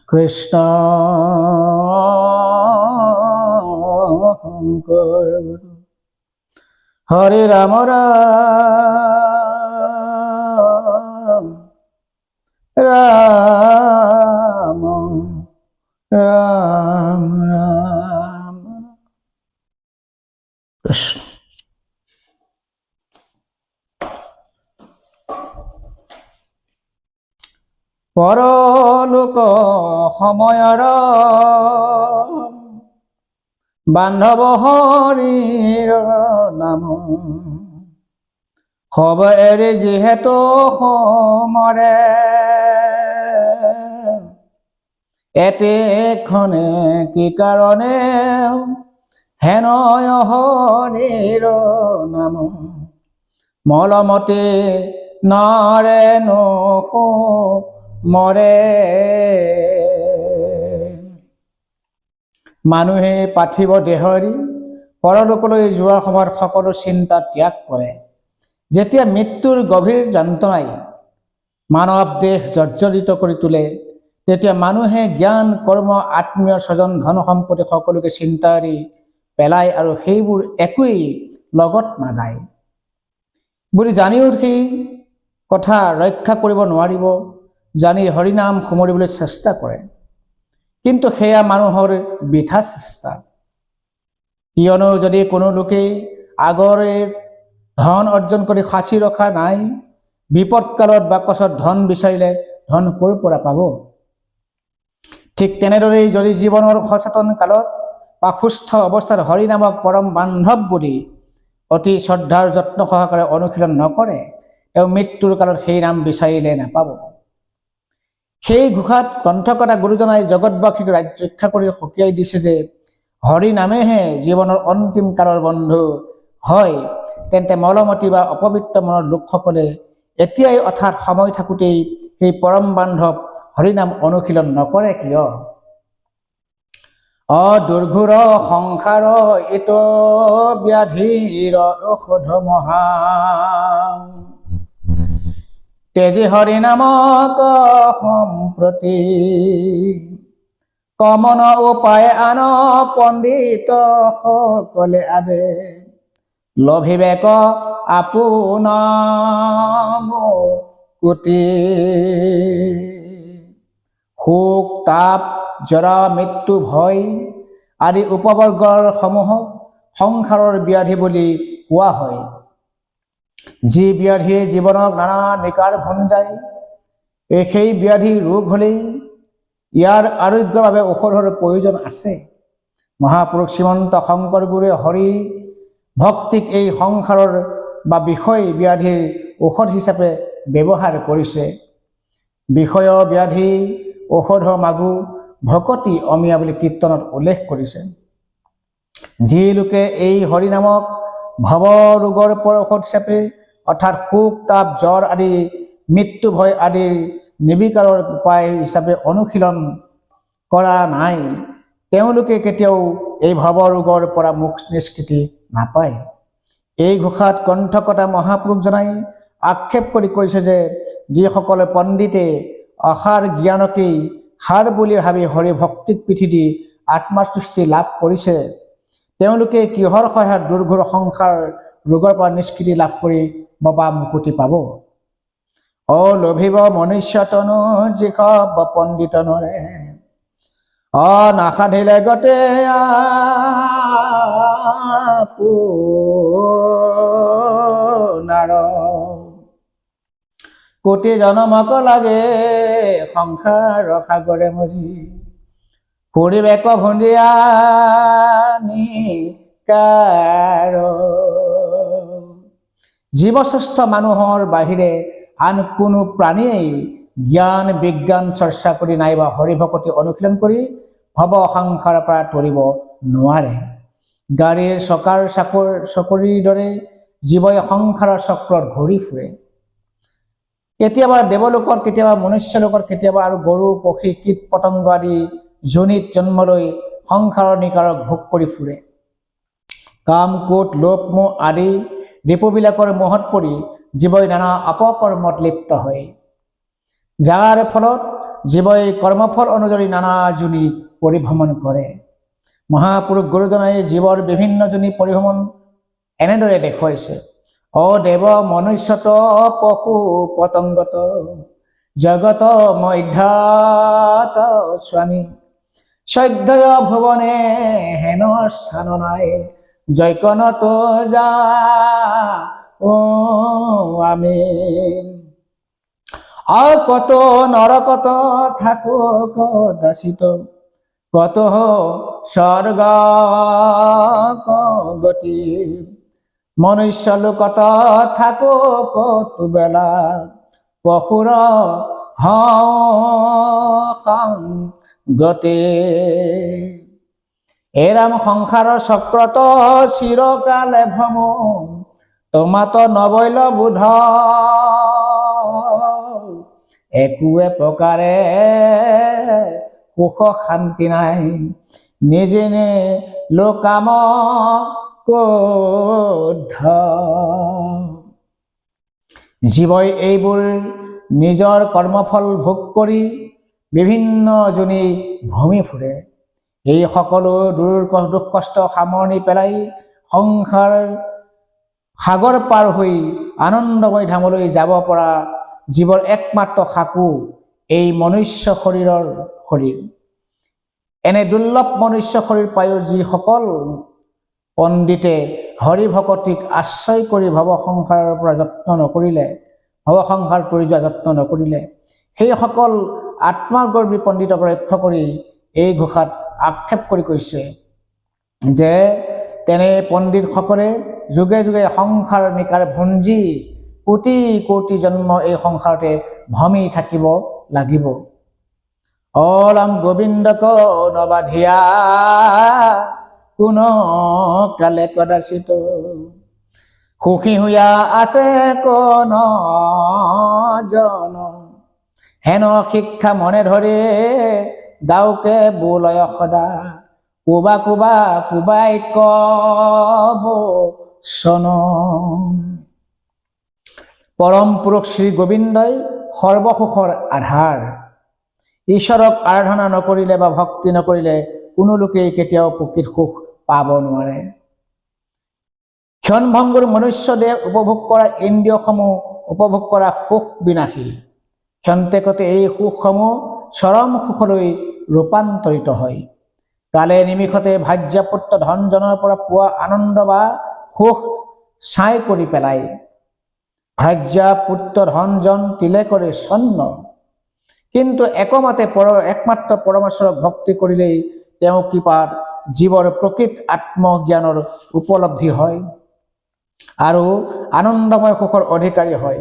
কৃষ্ণ শংকৰ গুৰু হৰে ৰাম ৰাম ৰাম ৰাম ৰাম কৃষ্ণ। পৰলোক সময়ৰ বান্ধৱ হৰিৰ নাম, হব এৰি যিহেতু সমৰে, এতেক্ষণে কি কাৰণে হেনয় হৰিৰ নাম, মলমতে নৰে নসো মৰে। মানুহে পাৰ্থিৱ দেহৰি পৰলোকলৈ যোৱাৰ সময়ত সকলো চিন্তা ত্যাগ কৰে। যেতিয়া মৃত্যুৰ গভীৰ যন্ত্ৰণাই মানৱ দেহ জৰ্জৰিত কৰি তোলে, তেতিয়া মানুহে জ্ঞান কৰ্ম আত্মীয় স্বজন ধন সম্পত্তি সকলোকে চিন্তা এৰি পেলায় আৰু সেইবোৰ একোৱেই লগত নাযায় বুলি জানিও সেই কথা ৰক্ষা কৰিব নোৱাৰিব, জানি হৰিনাম সুমৰিবলৈ চেষ্টা কৰে। কিন্তু সেয়া মানুহৰ বৃথা চেষ্টা। কিয়নো যদি কোনো লোকে আগৰে ধন অৰ্জন কৰি সাঁচি ৰখা নাই, বিপদকালত বাকচত ধন বিচাৰিলে ধন ক'ৰ পৰা পাব? ঠিক তেনেদৰেই যদি জীৱনৰ সচেতন কালত বা সুস্থ অৱস্থাত হৰিনামক পৰম বান্ধৱ বুলি অতি শ্ৰদ্ধাৰ যত্ন সহকাৰে অনুশীলন নকৰে, তেওঁ মৃত্যুৰ কালত সেই নাম বিচাৰিলে নাপাব। সেই ঘোষাত কণ্ঠকতা গুৰুজনাই জগতবাসীক ৰক্ষা কৰি সকীয়াই দিছে যে হৰি নামেহে জীৱনৰ অন্তিম কালৰ বন্ধু হয়। তেন্তে মলমতী বা অপবিত্ৰ মনৰ লোকসকলে এতিয়াই অৰ্থাৎ সময় থাকোঁতেই সেই পৰম বান্ধৱ হৰিনাম অনুশীলন নকৰে কিয়? দুৰ্ঘোৰ সংসাৰ এইটো ব্যাধিৰ ঔষধ মহা, তেজি হৰি নামক সম্প্ৰতি, কমন উপায় আন পণ্ডিত সকলে আবে, লভিবেক আপোন কোটি। শোক তাপ জৰা মৃত্যু ভয় আদি উপবৰ্গৰ সমূহক সংসাৰৰ ব্যাধি বুলি কোৱা হয়। যি ব্যাধিয়ে জীৱনক নানা নিকাৰ ভঞ্জায়, সেই ব্যাধি ৰোগ হ'লেই ইয়াৰ আৰোগ্যৰ বাবে ঔষধৰ প্ৰয়োজন আছে। মহাপুৰুষ শ্ৰীমন্ত শংকৰ গুৰুৱে হৰি ভক্তিক এই সংসাৰৰ বা বিষয় ব্যাধিৰ ঔষধ হিচাপে ব্যৱহাৰ কৰিছে। বিষয় ব্যাধি ঔষধ মাগু ভকতি অমিয়া বুলি কীৰ্তনত উল্লেখ কৰিছে। যি লোকে এই হৰিনামক ভৱ ৰোগৰ পৰা ঔষধ হিচাপে অৰ্থাৎ শোক তাপ জ্বৰ আদি মৃত্যু ভয় আদিৰ নিবিকাৰৰ উপায় হিচাপে অনুশীলন কৰা নাই, তেওঁলোকে কেতিয়াও এই ভৱ ৰোগৰ পৰা মুক্ত নিষ্কৃতি নাপায়। এই ঘোষাত কণ্ঠকতা মহাপুৰুষজনাই আক্ষেপ কৰি কৈছে যে যিসকলে পণ্ডিতে অসাৰ জ্ঞানকেই সাৰ বুলি ভাবি হৰি ভক্তিক পিঠি দি আত্মসৃষ্টি লাভ কৰিছে, তেওঁলোকে কিহৰ সহায়ত দুৰ্ঘোৰ সংসাৰ ৰোগৰ পৰা নিষ্কৃতি লাভ কৰি বা মুকুতি পাব? লভিব মনুষ্য তনু যিখ পণ্ডিত নৰে, নাসাধিলে গতে আপোনাৰ, কোটি জনমক লাগে সংসাৰ সাগৰে মজি, ফুৰিবেক ভুন্দিয়া নিকাৰ। জীৱশ্ৰেষ্ঠ মানুহৰ বাহিৰে আন কোনো প্ৰাণীয়েই জ্ঞান বিজ্ঞান চৰ্চা কৰি নাইবা হৰিভকতি অনুশীলন কৰি ভৱ সংসাৰৰ পৰা তৰিব নোৱাৰে। গাড়ীৰ চকাৰ চকৰিৰ দৰে জীৱই সংসাৰৰ চক্ৰত ঘূৰি ফুৰে। কেতিয়াবা দেৱলোকত, কেতিয়াবা মনুষ্যলোকত, কেতিয়াবা আৰু গৰু পক্ষী কীট পতংগ আদি যোনিত জন্ম লৈ সংসাৰৰ নিকাৰক ভোগ কৰি ফুৰে। কাম ক্ৰোধ লোভ মোহ আদি ৰিপুবিলাকৰ মোহত পৰি জীৱই নানা অপকৰ্মত লিপ্ত হয়, যাৰ ফলত জীৱই কৰ্মফল অনুযায়ী নানা যোনি পৰিভ্ৰমণ কৰে। মহাপুৰুষ গুৰুজনাই জীৱৰ বিভিন্ন যোনি পৰিভ্ৰমণ এনেদৰে দেখুৱাইছে। অ দেৱ মনুষ্যত পশু পতংগত জগত মধ্যাত স্বামী সদ্যয় ভুৱনে হেন স্থান নাই জৈকনত যা ও আমি। আর কত নরকত থাকো কদাচিত কত স্বর্গ গতি মনুষ্য লোকত থাকো কত বেলা পশুর গতি। এরাম সংসার চক্রত চিরকালে ভ্রম তোমাত নবৈল বুধ একোৱে প্ৰকাৰে সুখ শান্তি নাই নিজে নে লোকাম ক্ৰোধ। জীৱই এইবোৰ নিজৰ কৰ্মফল ভোগ কৰি বিভিন্ন যোনি ভূমি ফুৰে। এই সকলো দুখ কষ্ট সামৰণি পেলাই সংসাৰ সাগৰ পাৰ হৈ আনন্দময় ধামলৈ যাব পৰা জীৱৰ একমাত্ৰ সাকু এই মনুষ্য শৰীৰৰ শৰীৰ। এনে দুৰ্লভ মনুষ্য শৰীৰ পায়ো যিসকল পণ্ডিতে হৰি ভকতিক আশ্ৰয় কৰি ভৱ সংসাৰৰ পৰা যত্ন নকৰিলে, ভৱ সংসাৰ কৰি যোৱা যত্ন নকৰিলে, সেইসকল আত্মগৰ্ভী পণ্ডিতক লক্ষ্য কৰি এই ঘোষাত আক্ষেপ কৰি কৈছে যে তেনে পণ্ডিতসকলে যুগে যুগে সংসাৰ নিকাৰ ভঞ্জি কোটি কোটি জন্ম এই সংসাৰতে ভ্ৰমি থাকিব লাগিব। অলাম গোবিন্দক নবাধিয়া কোন কালে কদাচিত সুখী হুয়া আছে কোন জন হেন শিক্ষা মনে ধৰে দাউকে বোলয় সদা কোবা কোবা কোবাই কব সন। পৰম পুৰুষ শ্ৰী গোবিন্দই সৰ্বসুখৰ আধাৰ। ঈশ্বৰক আৰাধনা নকৰিলে বা ভক্তি নকৰিলে কোনো লোকেই কেতিয়াও প্ৰকৃত সুখ পাব নোৱাৰে। ক্ষণভংগুৰ মনুষ্য দেহ উপভোগ কৰা ইন্দ্ৰিয়সমূহ উপভোগ কৰা সুখ বিনাশী। ক্ষন্তেকতে এই সুখসমূহ চৰম সুখলৈ ৰূপান্তৰিত হয়। কালে নিমিষতে ভাৰ্যাপুত্ৰ ধনজনৰ পৰা পোৱা আনন্দ বা সুখ ছাই কৰি পেলায়। ভাৰ্যাপুত্ৰ ধনজন তিলেকৰে ছন্ন, কিন্তু একমাত্ৰ পৰমেশ্বৰক ভক্তি কৰিলেই তেওঁ কৃপাত জীৱৰ প্ৰকৃত আত্মজ্ঞানৰ উপলব্ধি হয় আৰু আনন্দময় সুখৰ অধিকাৰী হয়।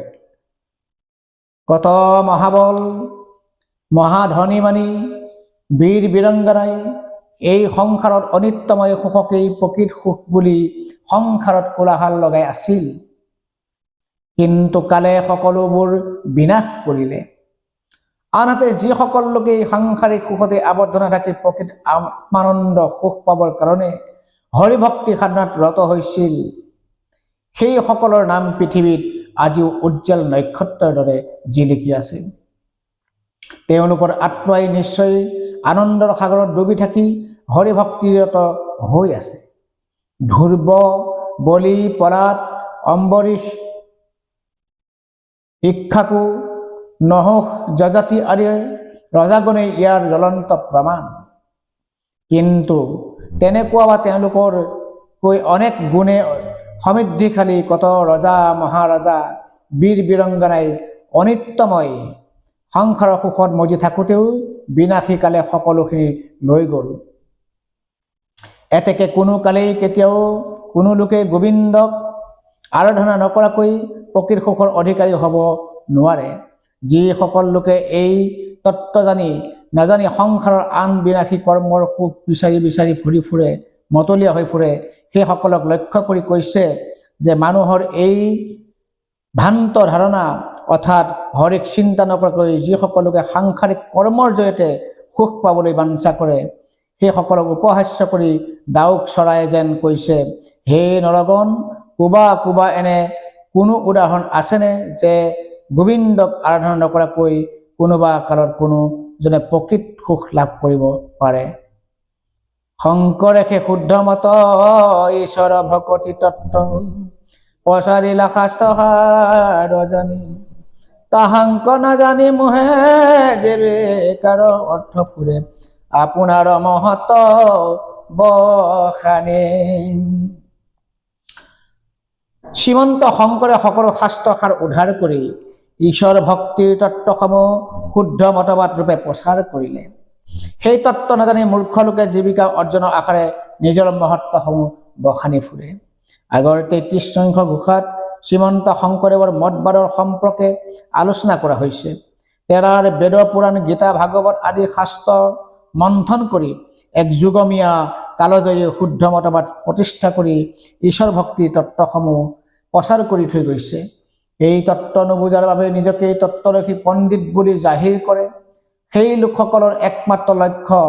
কত মহাবল মহাধনী মানি বীৰ বীৰংগনাই এই সংসাৰত অনিত্যময় সুখকেই প্ৰকৃত সুখ বুলি সংসাৰত কোলাহল লগাই আছিল, কিন্তু কালে সকলোবোৰ বিনাশ কৰিলে। আনহাতে যিসকল লোকে সাংসাৰিক সুখতে আবদ্ধ নাথাকি প্ৰকৃত আত্মানন্দ সুখ পাবৰ কাৰণে হৰিভক্তি সাধনাত ৰত হৈছিল, সেই সকলৰ নাম পৃথিৱীত আজিও উজ্জ্বল নক্ষত্ৰৰ দৰে জিলিকি আছে। তেওঁলোকৰ আত্মাই নিশ্চয় আনন্দৰ সাগৰত ডুবি থাকি হৰিভক্তিৰত হৈ আছে। ধ্ৰুৱ, বলি, পলাত, অম্বৰীশ, ইক্ষ্বাকু, নহুষ, যযাতি আদি ৰজাগণে ইয়াৰ জ্বলন্ত প্ৰমাণ। কিন্তু তেনেকুৱা বা তেওঁলোকৰকৈ অনেক গুণে সমৃদ্ধিশালী কত ৰজা মহাৰজা বীৰ বীৰংগনাই অনিত্যময় সংসাৰৰ সুখত মজি থাকোঁতেও বিনাশী কালে সকলোখিনি লৈ গ'ল। এতেকে কোনো কালেই কেতিয়াও কোনো লোকে গোবিন্দক আৰাধনা নকৰাকৈ প্ৰকৃত সুখৰ অধিকাৰী হ'ব নোৱাৰে। যিসকল লোকে এই তত্ত্ব নাজানি সংসাৰৰ আন বিনাশী কৰ্মৰ সুখ বিচাৰি বিচাৰি ঘূৰি ফুৰে, মতলীয়া হৈ ফুৰে, সেইসকলক লক্ষ্য কৰি কৈছে যে মানুহৰ এই ভ্ৰান্ত ধাৰণা অৰ্থাৎ হৰিক চিন্তা নকৰাকৈ যিসকলোকে সাংসাৰিক কৰ্মৰ জৰিয়তে সুখ পাবলৈ বাঞ্ছা কৰে, সেইসকলক উপহাস্য কৰি ডাউক চৰাই যেন কৈছে, হে নৰগণ, কোবা কোবা এনে কোনো উদাহৰণ আছেনে যে গোবিন্দক আৰাধনা নকৰাকৈ কোনোবা কালত কোনো যোনে প্ৰকৃত সুখ লাভ কৰিব পাৰে। শংকৰে সেই শুদ্ধ মত ঈশ্বৰ ভকতি তত্ত্ব প্ৰচাৰিলা শাস্ত্ৰসাৰ জানি, তাহাংক নাজানি মোহে যে বেকাৰ অৰ্থ ফুৰে আপোনাৰ মহত বখানে। শ্ৰীমন্ত শংকৰে সকলো শাস্ত্ৰসাৰ উদ্ধাৰ কৰি ঈশ্বৰ ভক্তিৰ তত্ত্বসমূহ শুদ্ধ মতবাদ ৰূপে প্ৰচাৰ কৰিলে। সেই তত্ত্ব নাজানি মূৰ্খ লোকে জীৱিকা অৰ্জনৰ আশাৰে নিজৰ মহত্বসমূহ বখানি ফুৰে। আগৰ 33 সংখ্যক ঘোষাত শ্ৰীমন্ত শংকৰদেৱৰ মতবাদৰ সম্পৰ্কে আলোচনা কৰা হৈছে। তেৰাৰ বেদ পুৰাণ গীতা ভাগৱত আদি শাস্ত্ৰ মন্থন কৰি এক যুগমীয়া কালজয়ী শুদ্ধ মতবাদ প্ৰতিষ্ঠা কৰি ঈশ্বৰ ভক্তিৰ তত্ত্বসমূহ প্ৰচাৰ কৰি থৈ গৈছে। এই তত্ত্ব নুবুজাৰ বাবে নিজকে তত্ত্বৰসী পণ্ডিত বুলি জাহিৰ কৰে। সেই লোকসকলৰ একমাত্ৰ লক্ষ্য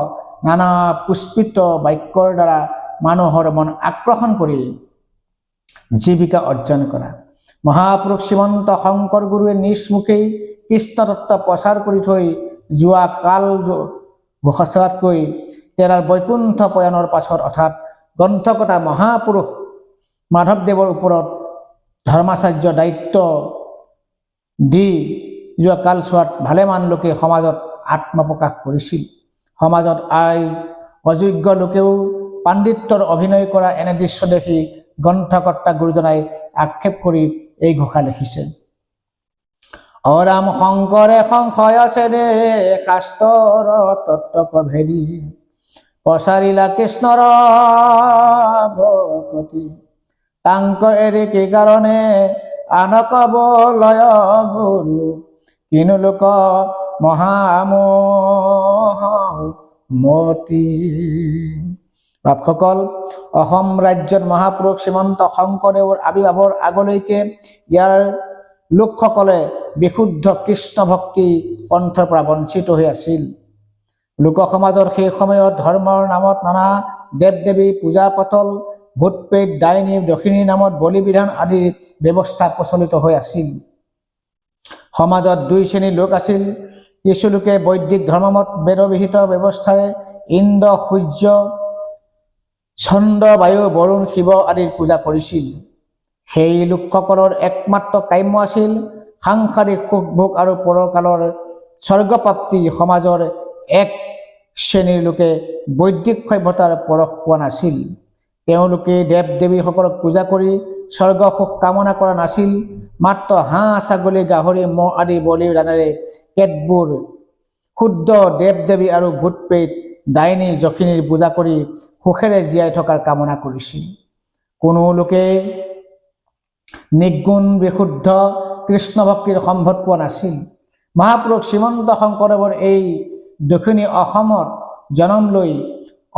নানা পুষ্পিত বাক্যৰ দ্বাৰা মানুহৰ মন আকৰ্ষণ কৰি জীৱিকা অৰ্জন কৰা। মহাপুৰুষ শ্ৰীমন্ত শংকৰ গুৰুৱে নিজ মুখেই কৃষ্ণ তত্ত্ব প্ৰচাৰ কৰি থৈ যোৱা কাল ঘোষাতকৈ তেৰাৰ বৈকুণ্ঠ পয়নৰ পাছত অৰ্থাৎ গ্ৰন্থকতা মহাপুৰুষ মাধৱদেৱৰ ওপৰত ধৰ্মাচাৰ্য দায়িত্ব দি যোৱা কালছোৱাত ভালেমান লোকে সমাজত আত্মপ্ৰকাশ কৰিছিল। সমাজত অযোগ্য লোকেও পাণ্ডিত্যৰ অভিনয় কৰা এনে দৃশ্য দেখি গ্ৰন্থকৰ্তা গুৰুজনাই আক্ষেপ কৰি এই ঘোষা লিখিছে। অৰাম শংকৰে সংশয় চেনে শাস্ত্ৰৰ তত্ত্বক ভেদি, প্ৰচাৰিলা কৃষ্ণৰ ভকতি, তাংক এৰি কি কাৰণে আনক বলয় গুৰু, কিনো লোক মহামতি। বাপসকল, অসম ৰাজ্যত মহাপুৰুষ শ্ৰীমন্ত শংকৰদেৱৰ আবিৰ্ভাৱৰ আগলৈকে ইয়াৰ লোকসকলে বিশুদ্ধ কৃষ্ণ ভক্তি পন্থৰ পৰা বঞ্চিত হৈ আছিল। লোক সমাজৰ সেই সময়ত ধৰ্মৰ নামত নানা দেৱ দেৱী পূজা পাতল, ভূত প্ৰেত, ডাইনী, দক্ষিণীৰ নামত বলি বিধান আদিৰ ব্যৱস্থা প্ৰচলিত হৈ আছিল। সমাজত দুই শ্ৰেণীৰ লোক আছিল। কিছু লোকে বৈদিক ধৰ্মমত বেদবিহিত ব্যৱস্থাৰে ইন্দ্ৰ, সূৰ্য, চন্দ্ৰ, বায়ু, বৰুণ, শিৱ আদিৰ পূজা কৰিছিল। সেই লোকসকলৰ একমাত্ৰ কাম্য আছিল সাংসাৰিক সুখ ভোগ আৰু পৰকালৰ স্বৰ্গপ্ৰাপ্তি। সমাজৰ এক শ্ৰেণীৰ লোকে বৈদিক সভ্যতাৰ পৰশ পোৱা নাছিল। তেওঁলোকে দেৱ দেৱীসকলক পূজা কৰি স্বৰ্গ সুখ কামনা কৰা নাছিল। মাত্ৰ হাঁহ, ছাগলী, গাহৰি, মহ আদি বলিৰ দানেৰে কেতবোৰ শুদ্ধ দেৱ দেৱী আৰু ভূত প্ৰেত, ডাইনী, যখিনীৰ পূজা কৰি সুখেৰে জীয়াই থকাৰ কামনা কৰিছিল। কোনো লোকে নিৰ্গুণ বিশুদ্ধ কৃষ্ণ ভক্তিৰ সম্ভৱ পোৱা নাছিল। মহাপুৰুষ শ্ৰীমন্ত শংকৰদেৱৰ এই দক্ষিণী অসমত জন্ম লৈ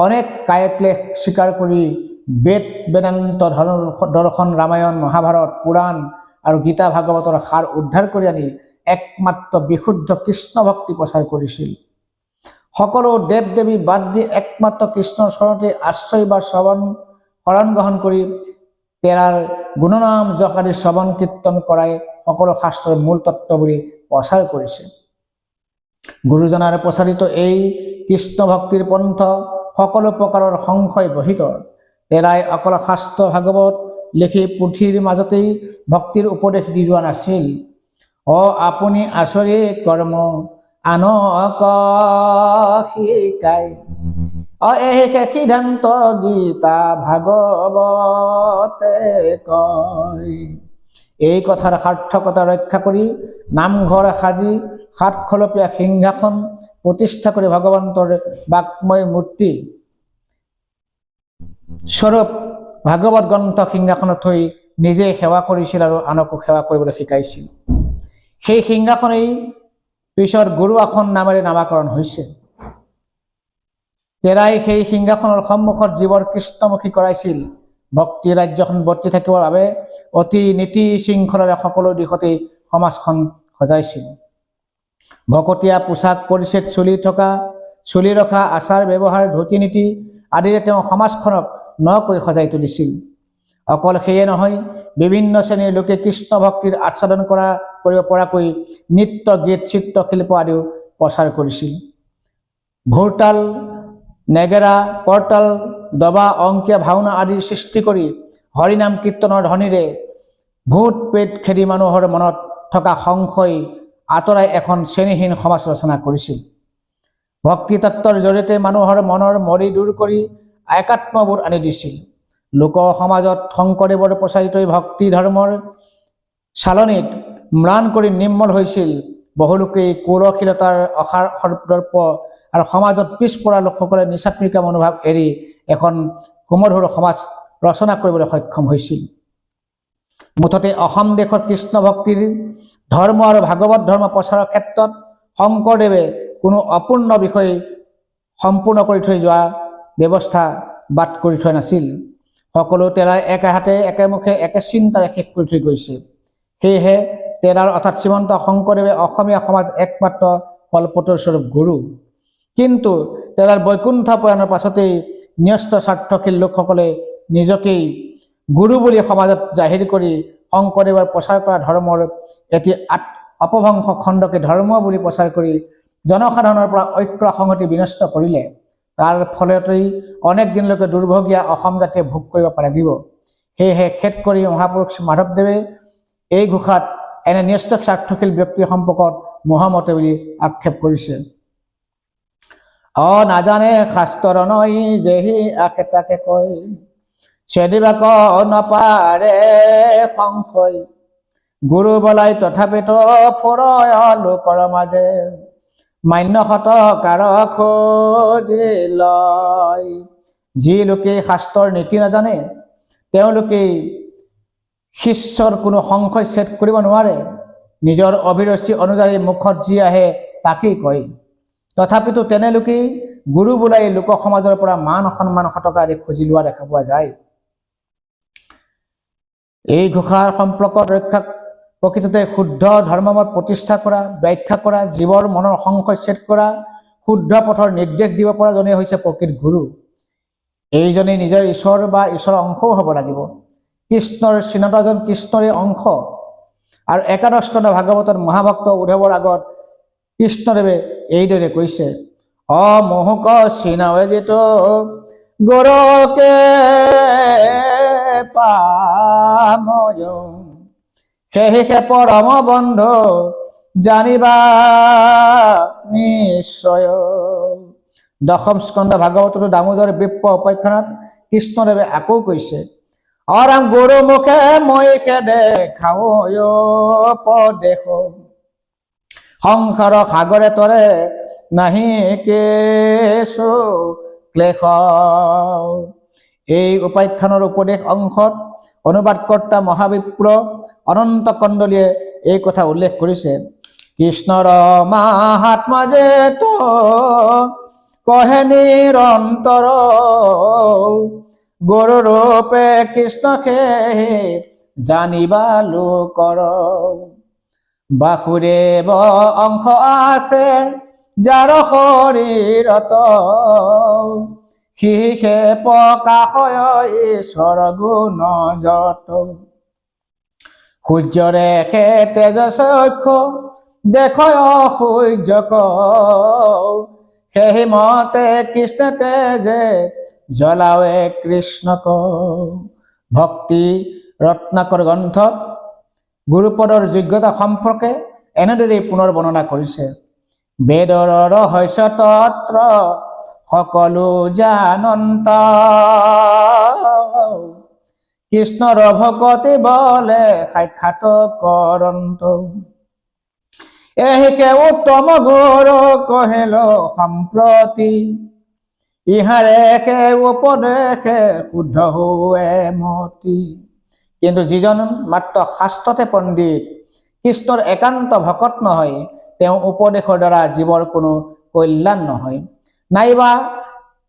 অনেক কায়ক্লেশ স্বীকাৰ কৰি বেদ বেদান্ত দৰ্শন, ৰামায়ণ, মহাভাৰত, পুৰাণ আৰু গীতা ভাগৱতৰ সাৰ উদ্ধাৰ কৰি আনি একমাত্ৰ বিশুদ্ধ কৃষ্ণ ভক্তি প্ৰচাৰ কৰিছিল। সকলো দেৱ দেৱী বাদ দি একমাত্ৰ কৃষ্ণৰ চৰণতে আশ্ৰয় বা শৰণ গ্ৰহণ কৰি তেৰাৰ গুণনাম যশ আদি শ্ৰৱণ কীৰ্তন কৰাই সকলো শাস্ত্ৰৰ মূল তত্ত্ব বুলি প্ৰচাৰ কৰিছে। গুৰুজনাৰ প্ৰচাৰিত এই কৃষ্ণ ভক্তিৰ পন্থ সকলো প্ৰকাৰৰ সংশয় ৰহিত। তেৰাই অকল শাস্ত্ৰ ভাগৱত লিখি পুথিৰ মাজতেই ভক্তিৰ উপদেশ দি যোৱা নাছিল। আপুনি আচৰি কৰ্ম আনক শিকাই, এই সিদ্ধান্ত গীতা ভাগৱতে কয়। এই কথাৰ সাৰ্থকতা ৰক্ষা কৰি নামঘৰ সাজি 7 খলপীয়া সিংহাসন প্ৰতিষ্ঠা কৰি ভগৱন্তৰ বাক্ময় মূৰ্তি স্বৰূপ ভাগৱত গ্ৰন্থ সিংহাসনত থৈ নিজে সেৱা কৰিছিল আৰু আনকো সেৱা কৰিবলৈ শিকাইছিল। সেই সিংহাসনেই পিছত গুৰু আসন নামেৰে নামাকৰণ হৈছে। তেৰাই সেই সিংহাসনৰ সন্মুখত জীৱৰ কৃষ্ণমুখী কৰাইছিল। ভক্তি ৰাজ্যখন বৰ্তি থাকিবৰ বাবে অতি নীতি শৃংখলাৰে সকলো দিশতে সমাজখন সজাইছিল। ভকতীয়া পোছাক পৰিচ্ছেদ, চুলি ৰখা, আচাৰ ব্যৱহাৰ, ধুতি নীতি আদিৰে তেওঁ সমাজখনক নকৈ সজাই তুলিছিল। অকল সেয়ে নহয়, বিভিন্ন শ্ৰেণীৰ লোকে কৃষ্ণ ভক্তিৰ আস্বাদন কৰিব পৰাকৈ নৃত্য, গীত, চিত্ৰশিল্প আদিও প্ৰচাৰ কৰিছিল। ঘোৰতাল, নেগেৰা, কৰতাল, দবা, অংকীয়া ভাওনা আদিৰ সৃষ্টি কৰি হৰিনাম কীৰ্তনৰ ধ্বনিৰে ভূত প্ৰেত খেদি মানুহৰ মনত থকা সংশয় আঁতৰাই এখন শ্ৰেণীহীন সমাজ ৰচনা কৰিছিল। ভক্তি তত্ত্বৰ জৰিয়তে মানুহৰ মনৰ মৰি দূৰ কৰি একাত্মবোধ আনি দিছিল। লোক সমাজত শংকৰদেৱৰ প্ৰচাৰিত ভক্তি ধৰ্মৰ চালনীত ম্লান কৰি নিৰ্মল হৈছিল। বহুলোকেই কুলশীলতাৰ অসাৰ সদৰ্প আৰু সমাজত পিছপৰা লোকসকলে নিচাত্মিকা মনোভাৱ এৰি এখন সুমধুৰ সমাজ ৰচনা কৰিবলৈ সক্ষম হৈছিল। মুঠতে অসম দেশত কৃষ্ণ ভক্তিৰ ধৰ্ম আৰু ভাগৱত ধৰ্ম প্ৰচাৰৰ ক্ষেত্ৰত শংকৰদেৱে কোনো অপূৰ্ণ বিষয় সম্পূৰ্ণ কৰি থৈ যোৱা ব্যৱস্থা বাদ কৰি থোৱা নাছিল। সকলো তেৰাই একে হাতে একে মুখে একে চিন্তাৰে শেষ কৰি থৈ গৈছে। সেয়েহে তেৰাৰ অৰ্থাৎ শ্ৰীমন্ত শংকৰদেৱে অসমীয়া সমাজ একমাত্ৰ কল্পতৰু স্বৰূপ গুৰু। কিন্তু তেৰাৰ বৈকুণ্ঠ প্ৰয়াণৰ পাছতেই ন্যস্ত স্বাৰ্থশীল লোকসকলে নিজকেই গুৰু বুলি সমাজত জাহিৰ কৰি শংকৰদেৱৰ প্ৰচাৰ কৰা ধৰ্মৰ এটি অপভ্ৰংশ খণ্ডকে ধৰ্ম বুলি প্ৰচাৰ কৰি জনসাধাৰণৰ পৰা ঐক্য সংহতি বিনষ্ট কৰিলে। তাৰ ফলতেই অনেক দিনলৈকে দুৰ্ভগীয়া অসম জাতিয়ে ভোগ কৰিব লাগিব। সেয়েহে খেদ কৰি মহাপুৰুষ মাধৱদেৱে এই ঘোষাত এনে ন্যস্ত স্বাৰ্থশীল ব্যক্তিৰ সম্পৰ্কত মহামতে বুলি আক্ষেপ কৰিছে। নাজানে শাস্ত্ৰৰ নৈ যেহি আশে তাকে কয়, চেদিবাক নপাৰে সংশয়, গুৰু বলাই তথাপিতো ফুৰয় লোকৰ মাজে, মান্য শত কাৰ খোজি লয়। যি লোকে শাস্ত্ৰৰ নীতি নাজানে তেওঁলোকেই শিষ্যৰ কোনো সংশয় ছেদ কৰিব নোৱাৰে। নিজৰ অভিৰুচি অনুযায়ী মুখত যি আহে তাকেই কয়। তথাপিতো তেনে লোকেই গুৰু বোলাই লোক সমাজৰ পৰা মান সন্মান শতকা আদি খুজি লোৱা দেখা পোৱা যায়। এই ঘোষাৰ সম্পৰ্কত ৰক্ষা প্ৰকৃততে শুদ্ধ ধৰ্মমত প্ৰতিষ্ঠা কৰা, ব্যাখ্যা কৰা, জীৱৰ মনৰ সংশয় ছেদ কৰা, শুদ্ধ পথৰ নিৰ্দেশ দিব পৰা জনেই হৈছে প্ৰকৃত গুৰু। এইজনেই নিজৰ ঈশ্বৰ বা ঈশ্বৰৰ অংশও হ'ব লাগিব। কৃষ্ণৰ চিহ্নতাজন কৃষ্ণৰে অংশ। আৰু একাদশ স্কন্ধ ভাগৱতত মহাভক্ত উদ্ধৱৰ আগত কৃষ্ণদেৱে এইদৰে কৈছে, মহুক চিনাৱে যিটো গৰকে পাময়, সেহিকে পৰম বন্ধু জানিবা নিশ্চয়। দশম স্কন্ধ ভাগৱততো দামোদৰ বিপ্ৰ উপাখ্যানত কৃষ্ণদেৱে আকৌ কৈছে, ৰাম গুৰু মুখে মই দেখাও পদেশ, সংসাৰ সাগৰে তৰে নাহি কেশু ক্লেশ। এই উপাখ্যানৰ উপদেশ অংশত অনুবাদকৰ্তা মহাবিপ্ৰ অনন্ত কণ্ডলীয়ে এই কথা উল্লেখ কৰিছে। কৃষ্ণৰ মাহাত্মা যে তো কহে নিৰন্তৰ, গুৰু ৰূপে কৃষ্ণকে জানিবা লোকৰ। বাসুদেৱ অংশ আছে যাৰ শৰীৰত, সিহে প্ৰকাশ ঈশ্বৰ গুণ যত। সূৰ্যৰেখে তেজ চক্ষু দেখয় সূৰ্যক, সেই মতে কৃষ্ণ তেজে জ্বলাৱে কৃষ্ণক। ভক্তি ৰত্নাকৰ গ্ৰন্থত গুৰুপদৰ যোগ্যতা সম্পৰ্কে এনেদৰে পুনৰ বৰ্ণনা কৰিছে। বেদৰ ৰহস্য তত্ৰ সকলো জানন্ত, কৃষ্ণৰ ভকতি বলে সাক্ষাৎ কৰন্ত। এহিকে উত্তম গুৰু কহিল সম্প্ৰতি, ইহাৰেকে উপদেশে শুদ্ধ হোৱে মতি। কিন্তু যিজন মাত্ৰ শাস্ত্ৰতে পণ্ডিত, কৃষ্ণৰ একান্ত ভকত নহয়, তেওঁ উপদেশৰ দ্বাৰা জীৱৰ কোনো কল্যাণ নহয়। নাইবা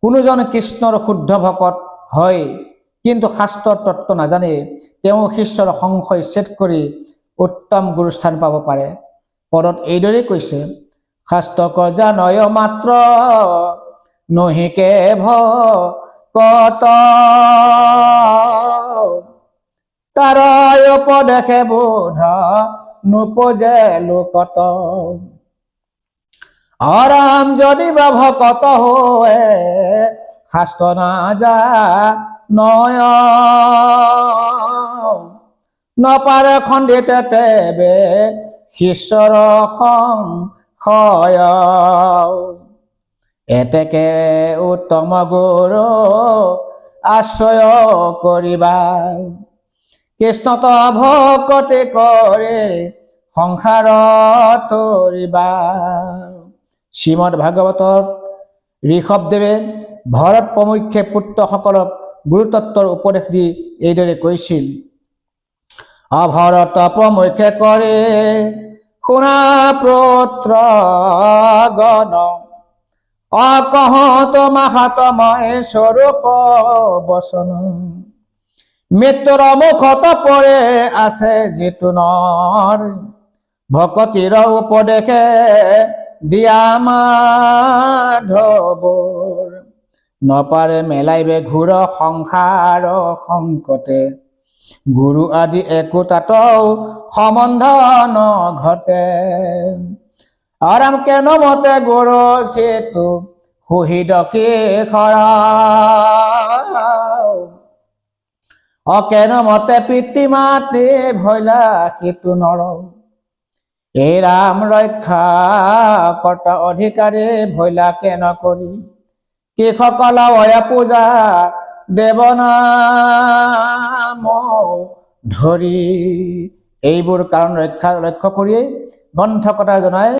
কোনোজন কৃষ্ণৰ শুদ্ধ ভকত হয় কিন্তু শাস্ত্ৰৰ তত্ত্ব নাজানে, তেওঁ শিষ্যৰ সংশয় ছেদ কৰি উত্তম গুৰুস্থান পাব পাৰে। পদত এইদৰে কৈছে, শাস্ত্ৰক জানয় মাত্ৰ নহিকে ভকত, তাৰ উপদেশে বোধ নোপজে লোকত। আরাম যদি বা ভকত হয়ে শাস্ত না যা নয় নপারে খণ্ডিতে তেবে শিষ্যৰ সংশয় এতেকে উত্তম গুৰু আশ্ৰয় কৰিবা কৃষ্ণত ভকতি কৰে সংসাৰ তৰিবা। শ্ৰীমদ ভাগৱতত ঋষভদেৱে ভৰত প্ৰমুখ্যে পুত্ৰসকলক গুৰুতত্বৰ উপদেশ দি এইদৰে কৈছিল, অভৰত প্ৰমুখ্যে কৰে শুনা পুত্ৰ গণ অকহত মাহাত্ময় স্বৰূপ বচন মৃত্যুৰ মুখত পৰে আছে যিটো নৰ ভকতিৰ উপদেশে দিয়া মাধৱৰ নপাৰে মেলাইবে ঘূৰ সংসাৰ সংকটে গুৰু আদি একোটাতও সম্বন্ধ নঘটে আৰাম কেন মতে গুৰু সেইটো সুহিদ কি খৰা অকেন মতে পিতৃ মাতৃ ভৈলা সেইটো নৰ এই ৰাম ৰক্ষা কৰ্তা অধিকাৰী ভৈলা কেন কৰি কৃষকল পূজা দেৱনাম ধৰি এইবোৰ কাৰণ লক্ষ্য কৰিয়েই গ্ৰন্থকৰ্তাই জনায়